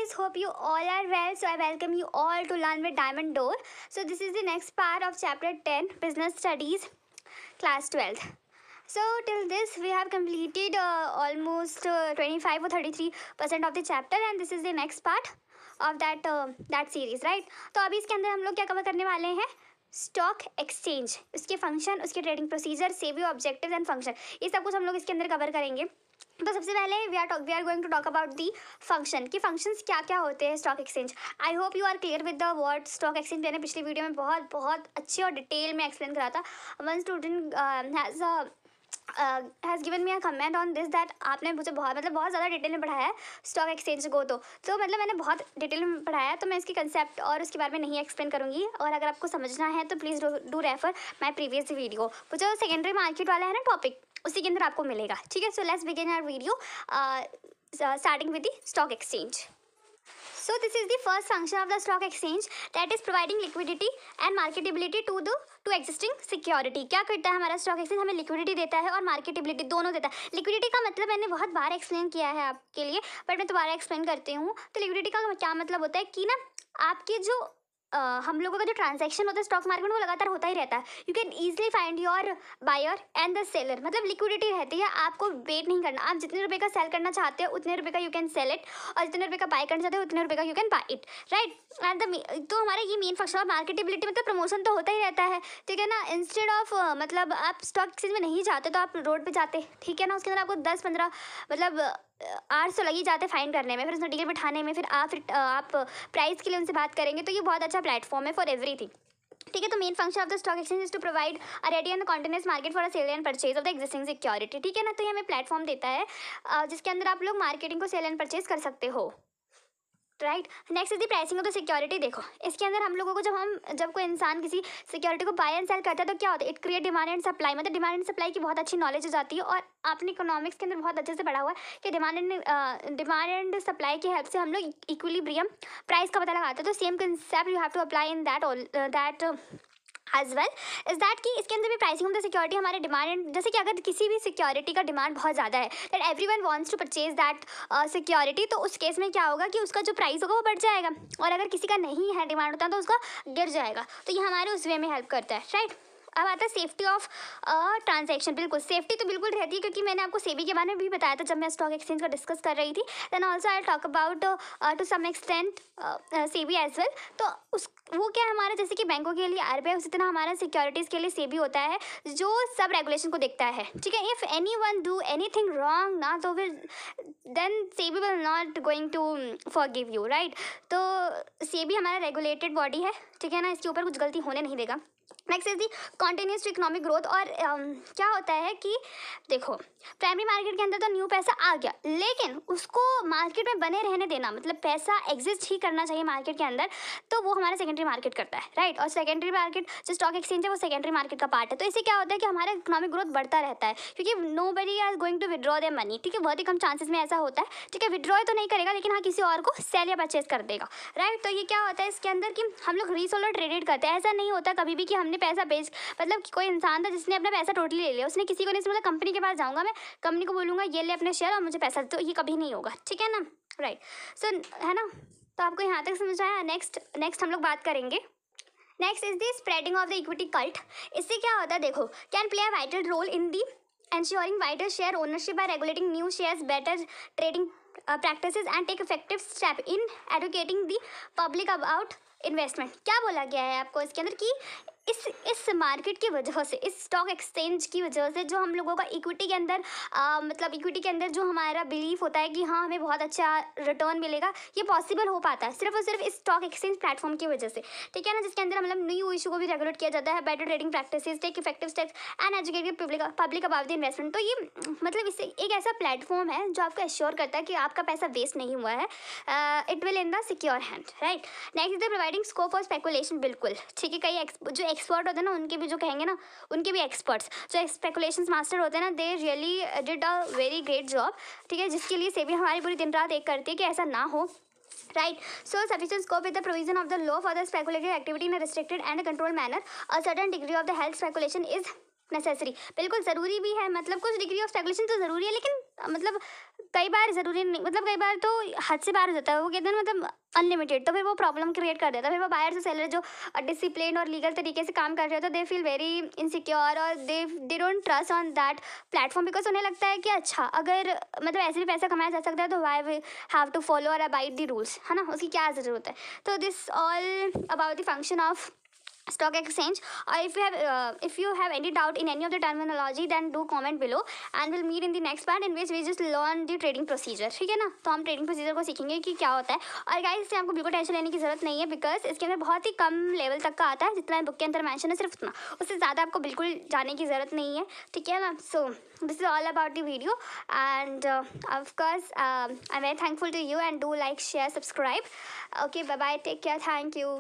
guys, hope you all are well. So I welcome you all to Learn with Diamond Door. So this is the next part of chapter 10, Business Studies, class 12th. So till this we have completed almost 25 or 33% of the chapter, and this is the next part of that series, right? तो अभी इसके अंदर हम लोग क्या cover करने वाले हैं? स्टॉक एक्सचेंज, उसके फंक्शन, उसके trading procedure, SEBI objective and function, ये सब कुछ हम लोग इसके अंदर कवर करेंगे. तो सबसे पहले we are going to talk about the function कि फंक्शंस क्या क्या होते हैं stock exchange. I hope you are clear with the word stock exchange. मैंने पिछली वीडियो में बहुत अच्छे और डिटेल में एक्सप्लेन करा था. One student has given me a comment on this that आपने मुझे बहुत ज़्यादा डिटेल में पढ़ाया है स्टॉक एक्सचेंज को. तो मतलब मैंने बहुत डिटेल में पढ़ाया है, तो मैं इसके कंसेप्ट और उसके बारे में नहीं एक्सप्लेन करूँगी. और अगर आपको समझना है तो please do refer my previous video. वो जो सेकेंडरी मार्केट वाला है ना टॉपिक, उसी के अंदर आपको मिलेगा. ठीक है. So let's begin our video starting with the stock exchange. So this is the first function of the stock exchange, that is providing liquidity and marketability to existing security. क्या करता है हमारा स्टॉक एक्सचेंज? हमें liquidity देता है और marketability दोनों देता है. लिक्विडिटी का मतलब मैंने बहुत बार एक्सप्लेन किया है आपके लिए, बट मैं दोबारा एक्सप्लेन करती हूँ. तो लिक्विडिटी का क्या मतलब होता है कि ना आपके जो हम लोगों का जो ट्रांजैक्शन होता है स्टॉक मार्केट में वो लगातार होता ही रहता है. You can easily find your buyer and the seller. मतलब लिक्विडिटी रहती है, आपको वेट नहीं करना. आप जितने रुपए का सेल करना चाहते हो उतने रुपए का यू कैन सेल इट, और जितने रुपए का बाय करना चाहते हो उतने रुपए का you can buy it, right. And तो हमारा ये मेन फंक्शन ऑफ मार्केटेबिलिटी, मतलब प्रमोशन तो होता ही रहता है. ठीक है ना. इंस्टेड ऑफ मतलब आप स्टॉक एक्सचेंज में नहीं जाते तो आप रोड पे जाते. ठीक है ना. उसके अंदर आपको 10-15 मतलब आवर्स तो लग ही जाते फाइंड करने में, फिर उसमें टिकट बिठाने में, फिर आप प्राइस के लिए उनसे बात करेंगे. तो ये बहुत अच्छा प्लेटफॉर्म है फॉर एवरीथिंग. ठीक है. तो main function of the stock exchange is to provide a ready and continuous market for a sale and purchase of the existing security. ठीक है ना. तो ये हमें प्लेटफॉर्म देता है जिसके अंदर आप लोग मार्केटिंग को सेल एंड परचेज कर सकते हो, right. Next is the pricing of the security. देखो इसके अंदर हम लोगों को जब कोई इंसान किसी सिक्योरिटी को बाय एंड सेल करता है तो क्या होता है? It create demand and supply. मतलब डिमांड एंड सप्लाई की बहुत अच्छी नॉलेज हो जाती है, और आपने इकोनॉमिक्स के अंदर बहुत अच्छे से पढ़ा हुआ है कि डिमांड एंड सप्लाई की हेल्प से हम लोग इक्विलिब्रियम प्राइस का पता लगाते हैं. तो same concept you have to apply in that as well is that कि इसके अंदर भी प्राइसिंग ऑफ द सिक्योरिटी हमारे डिमांड, जैसे कि अगर किसी भी सिक्योरिटी का डिमांड बहुत ज़्यादा है, that everyone wants to purchase that security, तो उस केस में क्या होगा कि उसका जो प्राइस होगा वो बढ़ जाएगा. और अगर किसी का नहीं है डिमांड होता तो उसका गिर जाएगा. तो ये हमारे उस वे में हेल्प करता है, राइट. अब आता है सेफ्टी ऑफ ट्रांजैक्शन. बिल्कुल सेफ्टी तो बिल्कुल रहती है, क्योंकि मैंने आपको सेबी के बारे में भी बताया था जब मैं स्टॉक एक्सचेंज का डिस्कस कर रही थी. Then also I talk about to some extent SEBI as well. तो वो क्या है हमारा, जैसे कि बैंकों के लिए आरबीआई, उसी तरह हमारा सिक्योरिटीज़ के लिए सेबी होता है जो सब रेगुलेशन को देखता है. ठीक है. If any one do anything wrong ना, तो फिर then SEBI will not going to forgive you, right. तो सेबी हमारा रेगुलेटेड बॉडी है. ठीक है ना. इसके ऊपर कुछ गलती होने नहीं देगा. Next is the continuous economic growth. और क्या होता है कि देखो प्राइमरी मार्केट के अंदर तो न्यू पैसा आ गया, लेकिन उसको मार्केट में बने रहने देना, मतलब पैसा एग्जिस्ट ही करना चाहिए मार्केट के अंदर, तो वो हमारा सेकेंडरी मार्केट करता है, राइट. और सेकेंडरी मार्केट जो स्टॉक एक्सचेंज है वो सेकेंडरी मार्केट का पार्ट है. तो इससे क्या होता है कि हमारा इकोनॉमिक ग्रोथ बढ़ता रहता है, क्योंकि nobody are going to withdraw their money. ठीक है. बहुत ही कम चांसेस में ऐसा होता है. ठीक है. विड्रॉ तो नहीं करेगा, लेकिन हाँ किसी और को सेल या परचेज कर देगा, राइट. तो ये क्या होता है इसके अंदर कि हम लोग रीसोल्ड ट्रेडेड करते हैं. ऐसा नहीं होता कभी भी कि हमने पैसा बेच, मतलब कोई इंसान था जिसने अपना पैसा टोटली ले लिया, उसने किसी को नहीं, मतलब कंपनी के पास जाऊंगा मैं, कंपनी को बोलूँगा ये ले अपने शेयर और मुझे पैसा, तो ये कभी नहीं होगा. ठीक है ना, राइट. सो है ना. तो आपको यहाँ तक समझ आया. नेक्स्ट हम लोग बात करेंगे. Next is the spreading of the equity cult. इससे क्या होता है? देखो can play a vital role in the ensuring wider share ownership by regulating new shares, better trading practices and take effective step in educating the public about investment. क्या बोला गया है आपको इसके अंदर कि इस मार्केट की वजह से, इस स्टॉक एक्सचेंज की वजह से जो हम लोगों का इक्विटी के अंदर मतलब इक्विटी के अंदर जो हमारा बिलीफ होता है कि हाँ हमें बहुत अच्छा रिटर्न मिलेगा, ये पॉसिबल हो पाता है सिर्फ और सिर्फ इस स्टॉक एक्सचेंज प्लेटफॉर्म की वजह से. ठीक है ना. जिसके अंदर मतलब न्यू इशू को भी रेगुलेट किया जाता है, better trading practices, take effective steps and educate public about the investment. तो ये मतलब इससे एक ऐसा प्लेटफॉर्म है जो आपको एश्योर करता है कि आपका पैसा वेस्ट नहीं हुआ है. It will in the secure hand, right. Next is the providing scope for speculation. बिल्कुल ठीक है. कई जो एक्सपर्ट होते हैं ना, उनके भी जो कहेंगे ना, उनके भी एक्सपर्ट्स जो स्पेकुलेशंस मास्टर होते हैं ना, they really did a very great job. ठीक है. जिसके लिए सेबी हमारी पूरी दिन रात एक करती है कि ऐसा ना हो, right. So sufficient scope with the provision of the law for the speculative activity in a restricted and a controlled manner. A certain degree of the health speculation is necessary. बिल्कुल ज़रूरी भी है. मतलब कुछ डिग्री ऑफ स्पेकुलेशन तो ज़रूरी है, लेकिन मतलब कई बार ज़रूरी नहीं, मतलब कई बार तो हद से बाहर हो जाता है, वो कहते हैं ना मतलब अनलिमिटेड, तो फिर वो प्रॉब्लम क्रिएट कर देता है। फिर वो बायर से सेलर जो डिसिप्लिन और लीगल तरीके से काम कर रहे हो, तो दे फील वेरी इनसिक्योर और they don't trust on that platform, because उन्हें लगता है कि अच्छा अगर मतलब ऐसे भी पैसा कमाया जा सकता है तो why we have to follow और अबाइड द रूल्स, है ना, उसकी क्या ज़रूरत है। तो this all about the function of stock exchange. If you have any doubt in any of the terminology, then do comment below and we'll meet in the next part in which we just learn the trading procedure. ठीक है ना, तो हम trading procedure को सीखेंगे कि क्या होता है। और गाइस इससे आपको बिल्कुल टेंशन लेने की जरूरत नहीं है, बिकॉज इसके अंदर बहुत ही कम लेवल तक का आता है, जितना बुक के अंदर मेंशन है सिर्फ उतना, उससे ज़्यादा आपको बिल्कुल जाने की ज़रूरत नहीं है। ठीक है ना, सो this is all about the video, and of course I'm very thankful to you, and do like, share, subscribe. Okay, bye bye, take care, thank you.